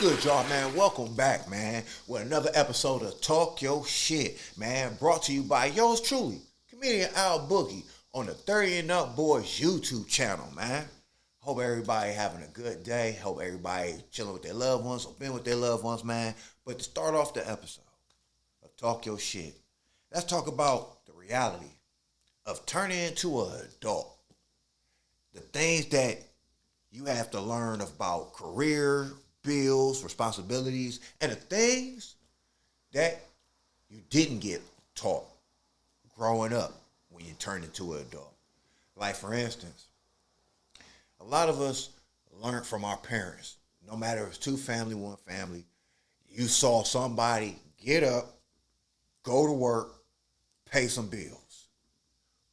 good, y'all, man? Welcome back, man, with another episode of Talk Your Shit, man, brought to you by yours truly, comedian Al Boogie, on the 30 and Up Boys YouTube channel, man. Hope everybody having a good day. Hope everybody chilling with their loved ones or been with their loved ones, man. But to start off the episode of Talk Your Shit, let's talk about the reality of turning into an adult. The things that you have to learn about career, bills, responsibilities, and the things that you didn't get taught growing up when you turned into an adult. Like, for instance, a lot of us learned from our parents. No matter if it's two family, one family, you saw somebody get up, go to work, pay some bills.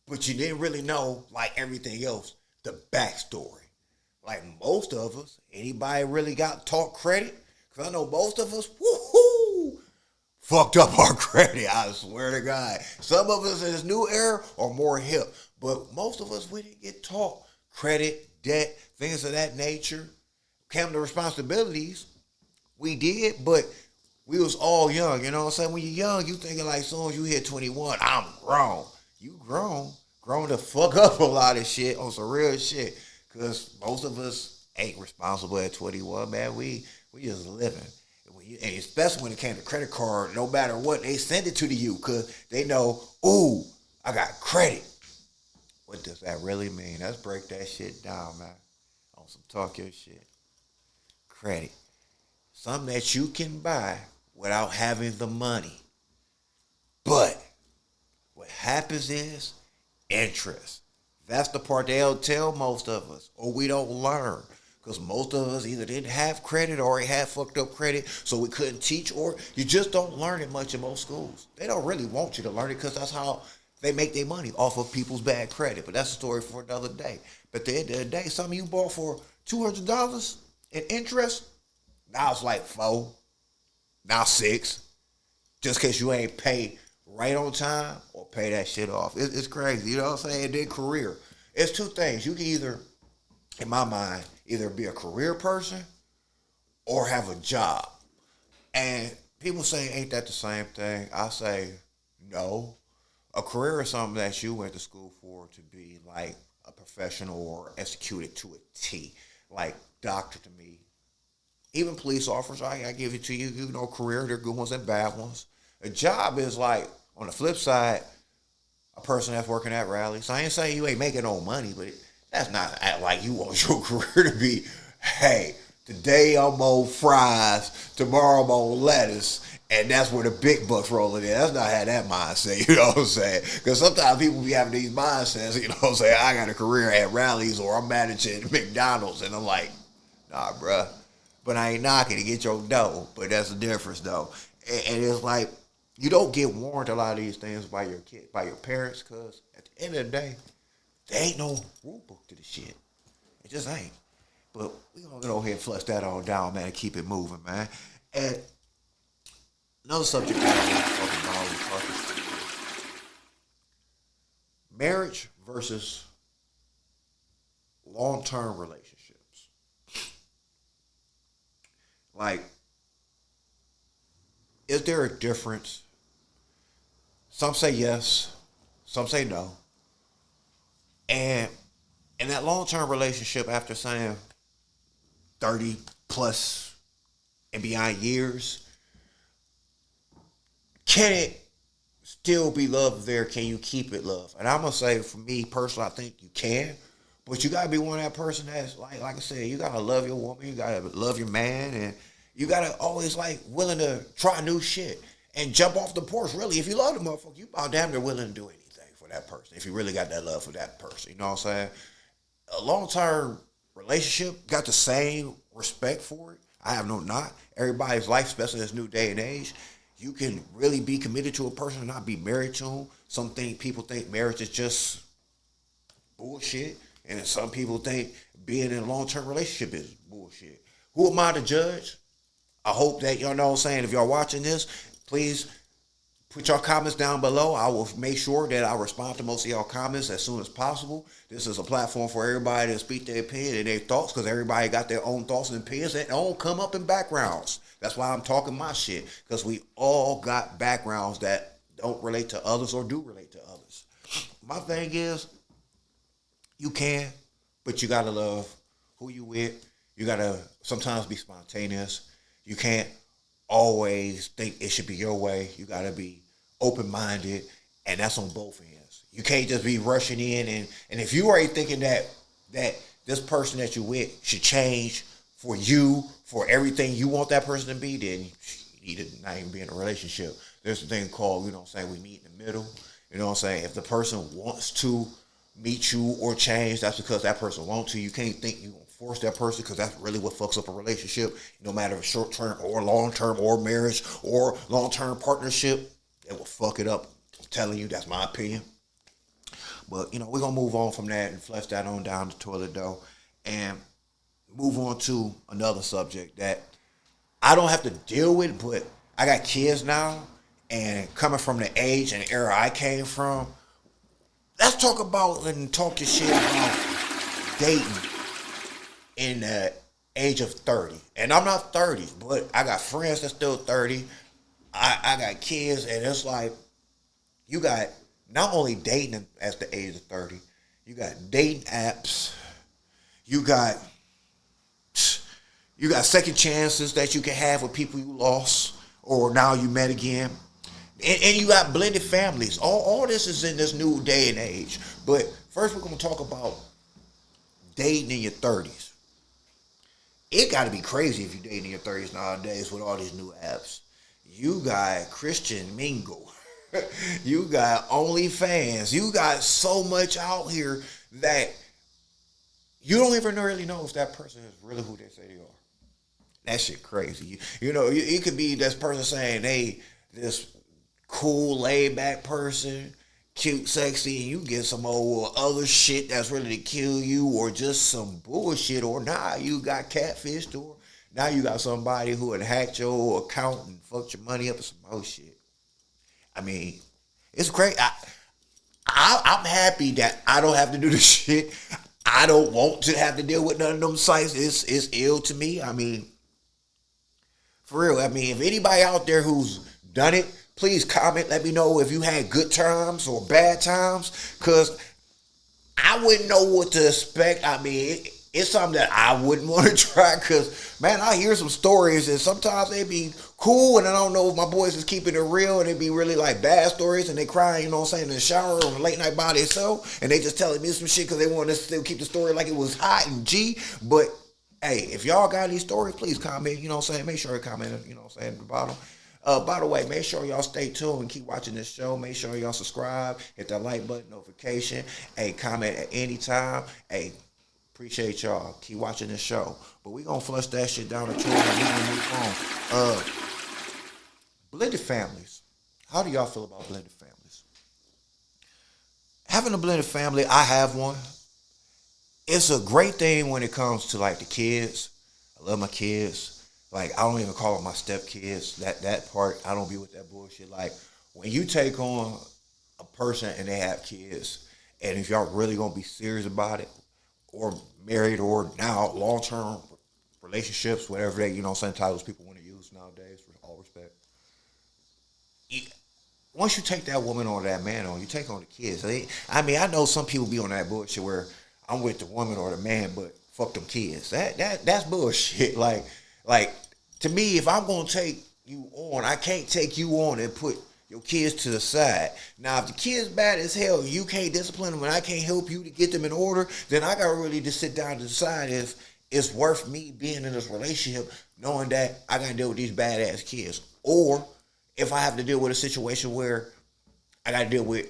But you didn't really know, like everything else, the backstory. Like most of us, anybody really got taught credit? Because I know most of us, woohoo, fucked up our credit, I swear to God. Some of us in this new era are more hip. But most of us, we didn't get taught credit, debt, things of that nature. Came to responsibilities, we did, but we was all young. You know what I'm saying? When you're young, you thinking like, as soon as you hit 21, I'm grown. You grown to fuck up a lot of shit on some real shit. Because most of us ain't responsible at 21, man. We just living. And especially when it came to credit card, no matter what, they send it to you because they know, ooh, I got credit. What does that really mean? Let's break that shit down, man. On some Talk Your Shit. Credit. Something that you can buy without having the money. But what happens is interest. That's the part they'll tell most of us, or we don't learn. Because most of us either didn't have credit or had fucked up credit, so we couldn't teach, or you just don't learn it much in most schools. They don't really want you to learn it because that's how they make their money, off of people's bad credit. But that's a story for another day. But at the end of the day, something you bought for $200 in interest, now it's like $4, now $6, just because you ain't paid right on time or pay that shit off. It's crazy, you know what I'm saying? And then career. It's two things. You can either, in my mind, either be a career person or have a job. And people say, ain't that the same thing? I say, no. A career is something that you went to school for to be like a professional or execute it to a T. Like doctor to me. Even police officers, I give it to you. You know, career, there are good ones and bad ones. A job is like, on the flip side, a person that's working at rallies. So I ain't saying you ain't making no money, but that's not like you want your career to be, hey, today I'm on fries, tomorrow I'm on lettuce, and that's where the big bucks rolling in. That's not how that mindset, you know what I'm saying? Because sometimes people be having these mindsets, you know what I'm saying? I got a career at rallies or I'm managing McDonald's, and I'm like, nah, bruh. But I ain't knocking to get your dough, but that's the difference, though. And it's like, you don't get warned a lot of these things by your kid, by your parents, because at the end of the day, there ain't no rule book to the shit. It just ain't. But we gonna go ahead and flush that all down, man, and keep it moving, man. And another subject that I want to talk about is marriage versus long-term relationships. Like, is there a difference? Some say yes, some say no. And in that long-term relationship, after saying 30 plus and beyond years, can it still be love there? Can you keep it love? And I'm going to say, for me personally, I think you can. But you got to be one of that person that's, like I said, you got to love your woman, you got to love your man, and you got to always, like, willing to try new shit. And jump off the porch, really. If you love the motherfucker, you about damn near willing to do anything for that person. If you really got that love for that person. You know what I'm saying? A long-term relationship got the same respect for it. I have no knock. Everybody's life, especially in this new day and age, you can really be committed to a person and not be married to them. People think marriage is just bullshit. And some people think being in a long-term relationship is bullshit. Who am I to judge? I hope that, you know what I'm saying, if y'all watching this, please Put your comments down below. I will make sure that I respond to most of y'all comments as soon as possible. This is a platform for everybody to speak their opinion and their thoughts, because everybody got their own thoughts and opinions that don't come up in backgrounds. That's why I'm talking my shit, because we all got backgrounds that don't relate to others or do relate to others. My thing is, you can, but you gotta love who you with. You gotta sometimes be spontaneous. You can't always think it should be your way. You gotta be open minded, and that's on both ends. You can't just be rushing in, and if you already thinking that this person that you with should change for you, for everything you want that person to be, then you need to not even be in a relationship. There's a thing called, you know what I'm saying, we meet in the middle. You know what I'm saying? If the person wants to meet you or change, that's because that person wants to. You can't think you gonna force that person, because that's really what fucks up a relationship. No matter if short term or long term or marriage or long term partnership, it will fuck it up. I'm telling you, that's my opinion. But we're gonna move on from that and flush that on down the toilet though, and move on to another subject that I don't have to deal with, but I got kids now, and coming from the age and era I came from, let's talk about and talk your shit about dating in the age of 30. And I'm not 30, but I got friends that's still 30. I got kids, and it's like you got not only dating at the age of 30, you got dating apps, you got second chances that you can have with people you lost or now you met again. And you got blended families. All this is in this new day and age. But first, we're going to talk about dating in your 30s. It got to be crazy if you're dating in your 30s nowadays with all these new apps. You got Christian Mingle. You got OnlyFans. You got so much out here that you don't even really know if that person is really who they say they are. That shit crazy. It could be this person saying, hey, this cool, laid back person, cute, sexy, and you get some old other shit that's ready to kill you, or just some bullshit, or you got catfished, or now you got somebody who had hacked your account and fucked your money up and some other shit. I mean, it's great. I'm happy that I don't have to do this shit. I don't want to have to deal with none of them sites. It's ill to me. I mean, for real. I mean, if anybody out there who's done it, please comment. Let me know if you had good times or bad times, because I wouldn't know what to expect. I mean, it's something that I wouldn't want to try, because, man, I hear some stories, and sometimes they be cool, and I don't know if my boys is keeping it real, and they be really like bad stories, and they crying, you know what I'm saying, in the shower on a late night by themselves, and they just telling me some shit because they want to still keep the story like it was hot and G. But hey, if y'all got any stories, please comment. You know what I'm saying? Make sure you comment. You know what I'm saying, at the bottom. By the way, make sure y'all stay tuned and keep watching this show. Make sure y'all subscribe, hit that like button, notification. Hey, comment at any time. Hey, appreciate y'all. Keep watching this show. But we gonna flush that shit down the toilet and we gonna move on. Blended families. How do y'all feel about blended families? Having a blended family, I have one. It's a great thing when it comes to like the kids. I love my kids. Like, I don't even call them my stepkids. That part, I don't be with that bullshit. Like, when you take on a person and they have kids, and if y'all really gonna be serious about it, or married, or now long term relationships, whatever they, saying, titles people want to use nowadays, with all respect. Once you take that woman or that man on, you take on the kids. I mean, I know some people be on that bullshit where I'm with the woman or the man, but fuck them kids. That's bullshit. Like to me, if I'm gonna take you on, I can't take you on and put your kids to the side. Now, if the kid's bad as hell, you can't discipline them, and I can't help you to get them in order, then I gotta really just sit down and decide if it's worth me being in this relationship, knowing that I gotta deal with these badass kids, or if I have to deal with a situation where I gotta deal with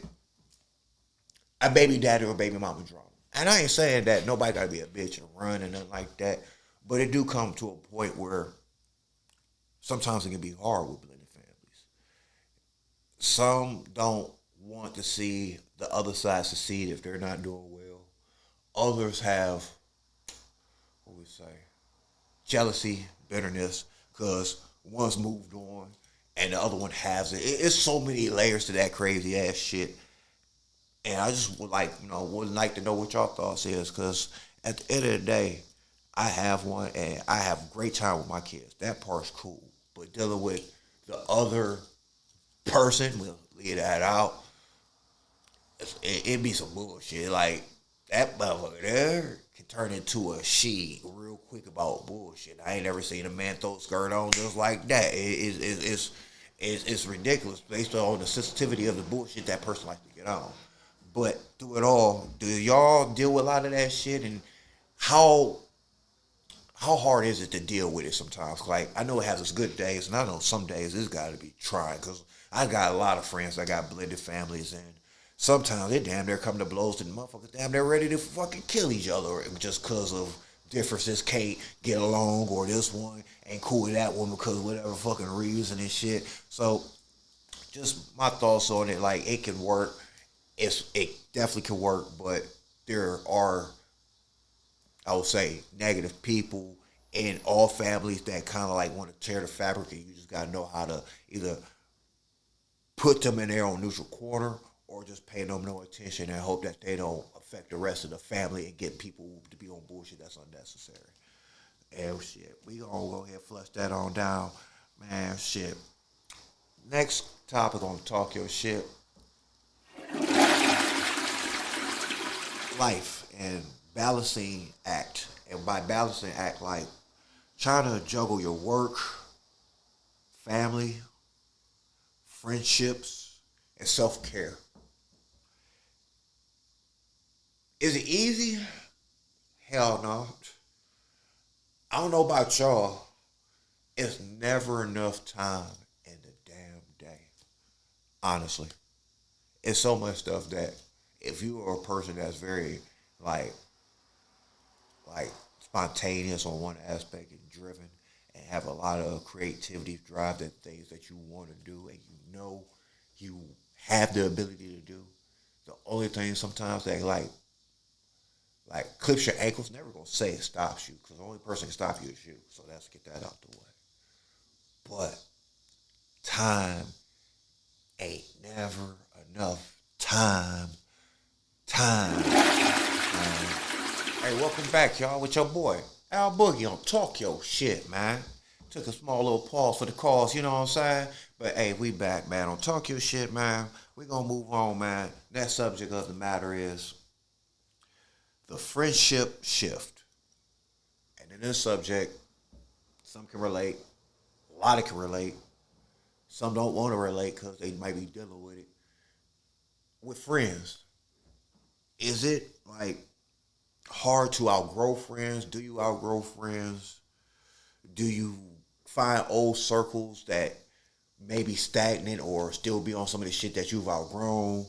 a baby daddy or baby mama drama. And I ain't saying that nobody gotta be a bitch and run and nothing like that, but it do come to a point where sometimes it can be hard with blended families. Some don't want to see the other side succeed if they're not doing well. Others have, jealousy, bitterness, because one's moved on and the other one has it. It's so many layers to that crazy ass shit. And I just would like, would like to know what y'all thoughts is, because at the end of the day, I have one and I have a great time with my kids. That part's cool. But dealing with the other person, we'll leave that out. It be some bullshit. Like that motherfucker there can turn into a she real quick about bullshit. I ain't never seen a man throw a skirt on just like that. It's ridiculous based on the sensitivity of the bullshit that person likes to get on. But through it all, do y'all deal with a lot of that shit, and how how hard is it to deal with it sometimes? Like I know it has its good days, and I know some days it's got to be trying because I got a lot of friends that got blended families, and sometimes they damn near come to blows, and motherfuckers damn near ready to fucking kill each other just because of differences can't get along, or this one ain't cool with that one because of whatever fucking reason and shit. So just my thoughts on it, like it can work. It definitely can work, but there are, I would say, negative people in all families that kind of like want to tear the fabric, and you just gotta know how to either put them in their own neutral corner or just pay them no attention and hope that they don't affect the rest of the family and get people to be on bullshit that's unnecessary. And shit, we gonna go ahead and flush that on down, man. Shit. Next topic on Talk Your Shit, life and balancing act. And by balancing act, like trying to juggle your work, family, friendships, and self care. Is it easy? Hell no. I don't know about y'all. It's never enough time in the damn day. Honestly, it's so much stuff that if you are a person that's very like like spontaneous on one aspect and driven and have a lot of creativity, drive, that things that you want to do and you know you have the ability to do. The only thing sometimes that like clips your ankles, never gonna say it stops you because the only person can stop you is you. So let's get that out the way. But time ain't never enough time. Time. Hey, welcome back, y'all, with your boy Al Boogie on Talk Yo Shit, man. Took a small little pause for the cause, you know what I'm saying? But hey, we back, man, on Talk Your Shit, man. We gonna move on, man. Next subject of the matter is the friendship shift. And in this subject, some can relate, a lot of can relate. Some don't want to relate because they might be dealing with it. With friends, is it like hard to outgrow friends? Do you outgrow friends? Do you find old circles that may be stagnant or still be on some of the shit that you've outgrown,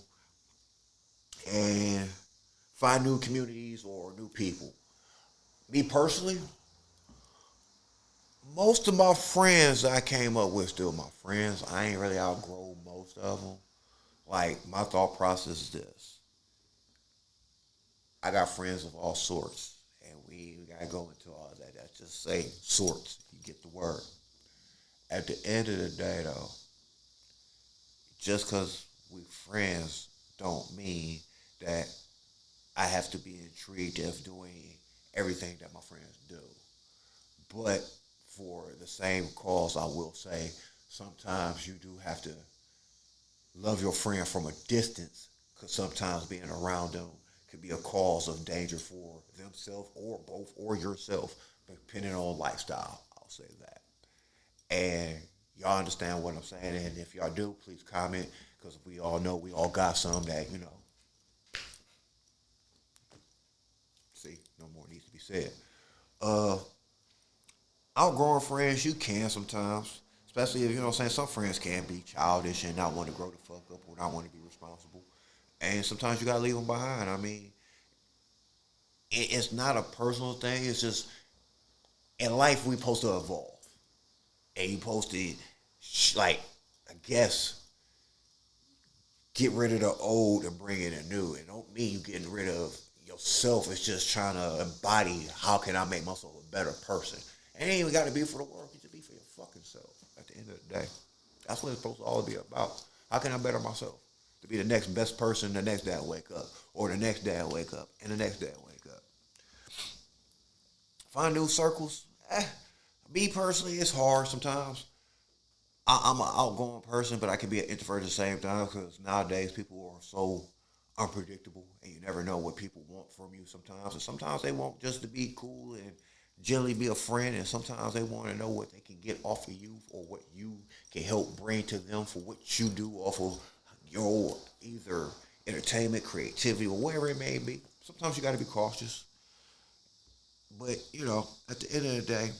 and find new communities or new people? Me personally, most of my friends I came up with still my friends. I ain't really outgrown most of them. Like my thought process is this: I got friends of all sorts, and we gotta go into all that. That's just say sorts. You get the word. At the end of the day, though, just because we friends don't mean that I have to be intrigued of doing everything that my friends do. But for the same cause, I will say sometimes you do have to love your friend from a distance because sometimes being around them could be a cause of danger for themselves or both or yourself, depending on lifestyle. I'll say that. And y'all understand what I'm saying. And if y'all do, please comment because we all know we all got some that, see, no more needs to be said. Uh, Outgrowing friends, you can sometimes. Especially if, you know what I'm saying, some friends can be childish and not want to grow the fuck up or not want to be responsible. And sometimes you got to leave them behind. I mean, it's not a personal thing. It's just in life we supposed to evolve, and you supposed to like, I guess, get rid of the old and bring in the new. And don't mean you getting rid of yourself. It's just trying to embody how can I make myself a better person. And it ain't even got to be for the world. It just be for your fucking self at the end of the day. That's what it's supposed to all be about. How can I better myself? To be the next best person the next day I wake up. Or the next day I wake up. And the next day I wake up. Find new circles. Me personally, it's hard sometimes. I'm an outgoing person, but I can be an introvert at the same time because nowadays people are so unpredictable, and you never know what people want from you. Sometimes, and sometimes they want just to be cool and generally be a friend, and sometimes they want to know what they can get off of you or what you can help bring to them for what you do off of your either entertainment, creativity, or whatever it may be. Sometimes you got to be cautious, but at the end of the day,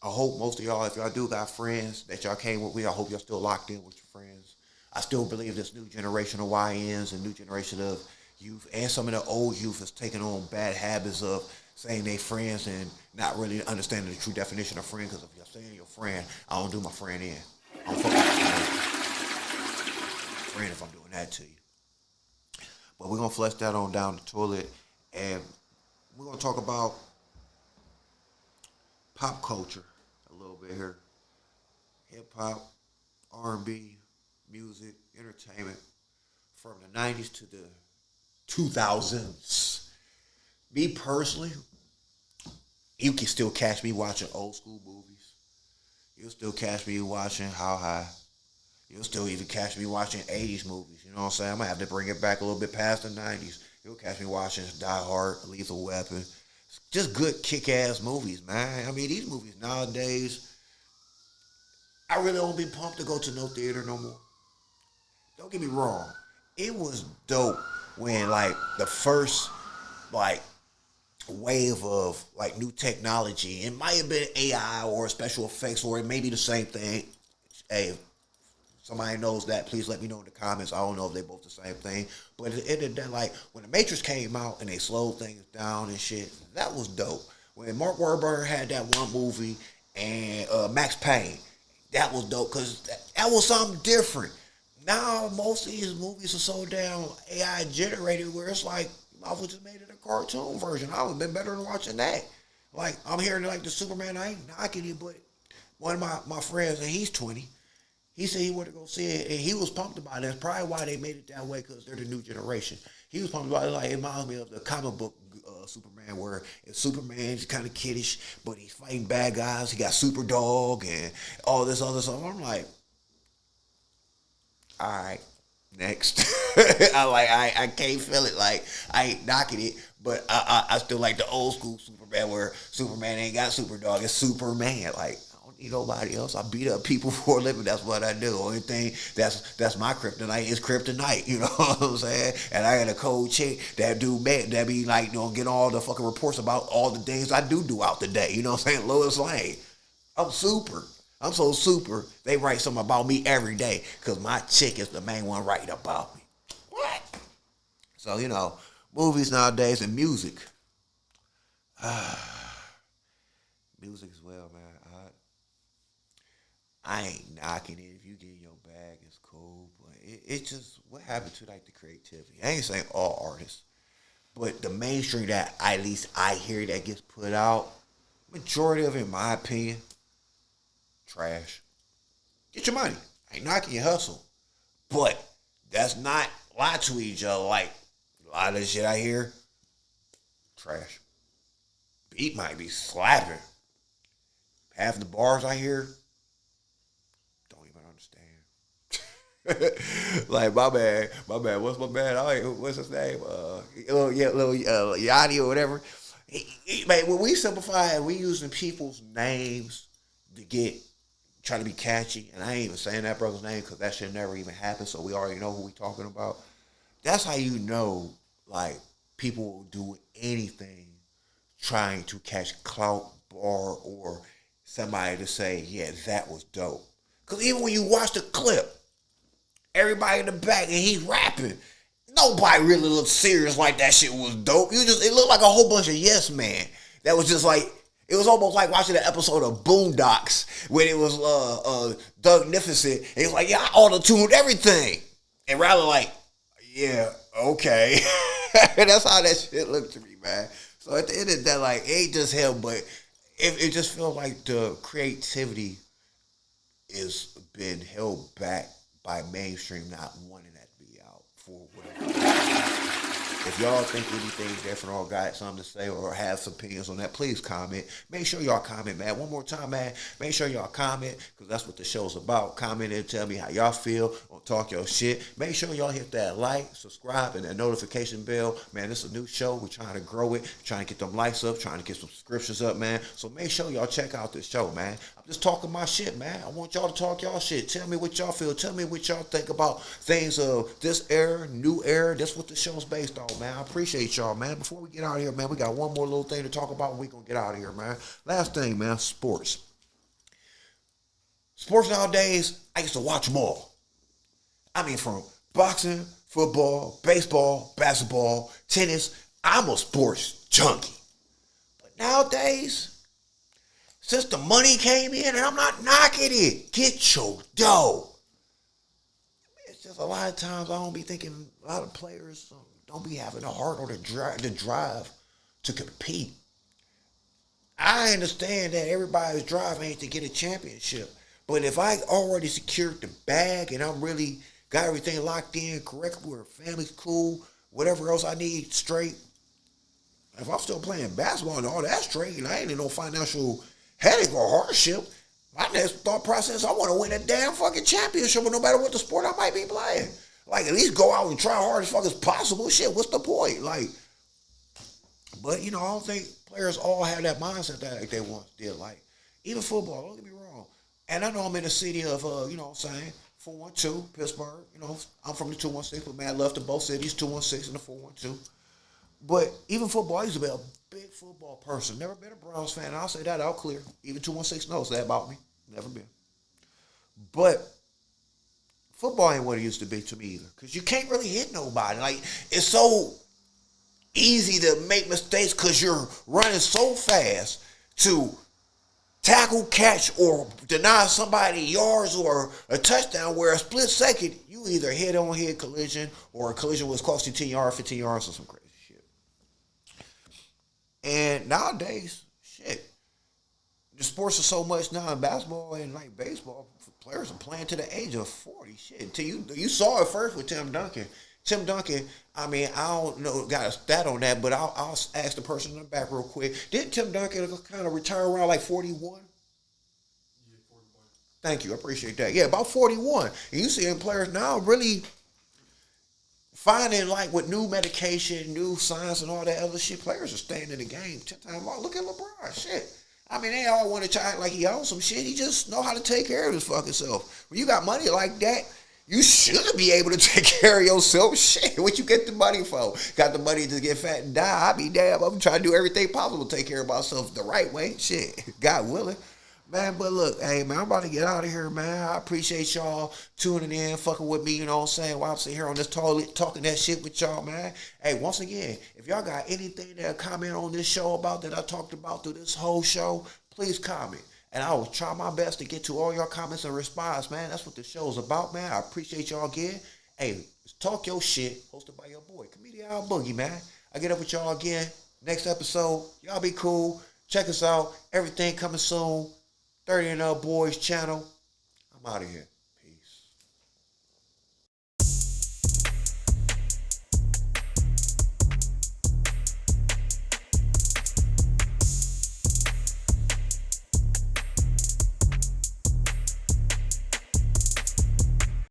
I hope most of y'all, if y'all do got friends that y'all came with me, I hope y'all still locked in with your friends. I still believe this new generation of YNs and new generation of youth and some of the old youth is taking on bad habits of saying they friends and not really understanding the true definition of friend. Because if you're saying your friend, I don't do my friend in. I don't fuck with my friend if I'm doing that to you. But we're gonna flush that on down the toilet, and we're gonna talk about pop culture a little bit here. Hip hop, R&B, music, entertainment from the 90s to the 2000s. Me personally, you can still catch me watching old school movies. You'll still catch me watching How High. You'll still even catch me watching 80s movies. You know what I'm saying? I'm going to have to bring it back a little bit past the 90s. You'll catch me watching Die Hard, Lethal Weapon. Just good kick-ass movies, man. I mean, these movies nowadays, I really don't be pumped to go to no theater no more. Don't get me wrong. It was dope when, like, the first, like, wave of, like, new technology, it might have been AI or special effects, or it may be the same thing. Hey, somebody knows that, please let me know in the comments. I don't know if they both the same thing. But at the end of the day, like, when the Matrix came out and they slowed things down and shit, that was dope. When Mark Wahlberg had that one movie and Max Payne, that was dope because that was something different. Now, most of these movies are so damn AI generated where it's like, you might as well just made it a cartoon version. I would have been better than watching that. Like, I'm hearing like the Superman, I ain't knocking it, but one of my friends, and he's 20, he said he wanted to go see it, and he was pumped about it. That's probably why they made it that way, because they're the new generation. He was pumped about it. Like, it reminds me of the comic book Superman, where Superman's kind of kiddish, but he's fighting bad guys. He got Super Dog and all this other stuff. I'm like, all right, next. I can't feel it. Like, I ain't knocking it, but I still like the old school Superman, where Superman ain't got Super Dog. It's Superman. Like, I don't need nobody else. I beat up people for a living. That's what I do. Only thing that's my kryptonite is kryptonite. You know what I'm saying? And I got a cold chick that do man that be like, get all the fucking reports about all the things I do out the day. You know what I'm saying? Lois Lane. I'm super. I'm so super. They write something about me every day because my chick is the main one writing about me. What? So, movies nowadays and music. Music as well, man. I ain't knocking it. If you get in your bag, it's cool. But it just, what happened to like the creativity? I ain't saying all artists, but the mainstream that at least I hear that gets put out, majority of it, in my opinion, trash. Get your money. I ain't knocking your hustle. But that's not lie to each other. Like, a lot of the shit I hear, trash. Beat might be slapping. Half the bars I hear, don't even understand. Like, my bad. What's my bad? What's his name? Little Yachty or whatever. Man, when we simplify it, we using people's names to get trying to be catchy, and I ain't even saying that brother's name because that shit never even happened, so we already know who we talking about. That's how you know, like, people will do anything trying to catch clout, bar, or somebody to say, yeah, that was dope. Because even when you watch the clip, everybody in the back and he's rapping, nobody really looked serious like that shit was dope. It looked like a whole bunch of yes man. That was just like, it was almost like watching an episode of Boondocks when it was Doug Nificent. And he was like, yeah, I auto-tuned everything. And Riley like, yeah, okay. That's how that shit looked to me, man. So at the end of the day, like, it ain't just him, but it just feels like the creativity is been held back by mainstream not wanting that to be out for whatever. If y'all think anything different or got something to say or have some opinions on that, please comment. Make sure y'all comment, man. One more time, man. Make sure y'all comment because that's what the show's about. Comment and tell me how y'all feel on Talk Your Shit. Make sure y'all hit that like, subscribe, and that notification bell. Man, this is a new show. We're trying to grow it, trying to get them likes up, trying to get some subscriptions up, man. So make sure y'all check out this show, man. I'm just talking my shit, man. I want y'all to talk y'all shit. Tell me what y'all feel. Tell me what y'all think about things of this era, new era. That's what the show's based on, man. I appreciate y'all, man. Before we get out of here, man, we got one more little thing to talk about and we're going to get out of here, man. Last thing, man, sports. Sports nowadays, I used to watch them all. I mean, from boxing, football, baseball, basketball, tennis. I'm a sports junkie. But nowadays, since the money came in, and I'm not knocking it, get your dough. It's just a lot of times I don't be thinking a lot of players don't be having the heart or the drive to compete. I understand that everybody's drive ain't to get a championship. But if I already secured the bag and I'm really got everything locked in correctly, where family's cool, whatever else I need straight, if I'm still playing basketball and all that straight, and I ain't in no financial headache or hardship, my next thought process, I want to win a damn fucking championship no matter what the sport I might be playing. Like, at least go out and try hard as fuck as possible. Shit, what's the point? Like, but, you know, I don't think players all have that mindset that like they once did. Like, even football, don't get me wrong. And I know I'm in the city of, you know what I'm saying, 412, Pittsburgh. You know, I'm from the 216, but man, I love to both cities, 216 and the 412. But even football, I used to be a big football person. Never been a Browns fan. And I'll say that out clear. Even 216 knows that about me. Never been. But football ain't what it used to be to me either. Because you can't really hit nobody. Like, it's so easy to make mistakes because you're running so fast to tackle, catch, or deny somebody yards or a touchdown where a split second, you either head-on-head collision or a collision was costing 10 yards, 15 yards, or some crazy shit. And nowadays, shit, the sports are so much now in basketball and like baseball, players are playing to the age of 40. Shit, till you saw it first with Tim Duncan. Tim Duncan, I mean, I don't know, got a stat on that, but I'll ask the person in the back real quick. Didn't Tim Duncan kind of retire around like 41? Yeah, 41. Thank you, I appreciate that. Yeah, about 41. And you seeing players now really finding, like, with new medication, new science, and all that other shit, players are staying in the game 10 times more. Look at LeBron, shit. I mean, they all want to try like he owns some shit. He just know how to take care of his fucking self. When you got money like that, you should be able to take care of yourself. Shit, what you get the money for? Got the money to get fat and die. I be damn. I'm trying to do everything possible to take care of myself the right way. Shit, God willing. Man, but look, hey, man, I'm about to get out of here, man. I appreciate y'all tuning in, fucking with me, you know what I'm saying, while I'm sitting here on this toilet talking that shit with y'all, man. Hey, once again, if y'all got anything to comment on this show about that I talked about through this whole show, please comment. And I will try my best to get to all your comments and response, man. That's what the show's about, man. I appreciate y'all again. Hey, it's Talk Your Shit, hosted by your boy, Comedian Al Boogie, man. I get up with y'all again. Next episode, y'all be cool. Check us out. Everything coming soon. 30 and Up Boys channel. I'm out of here.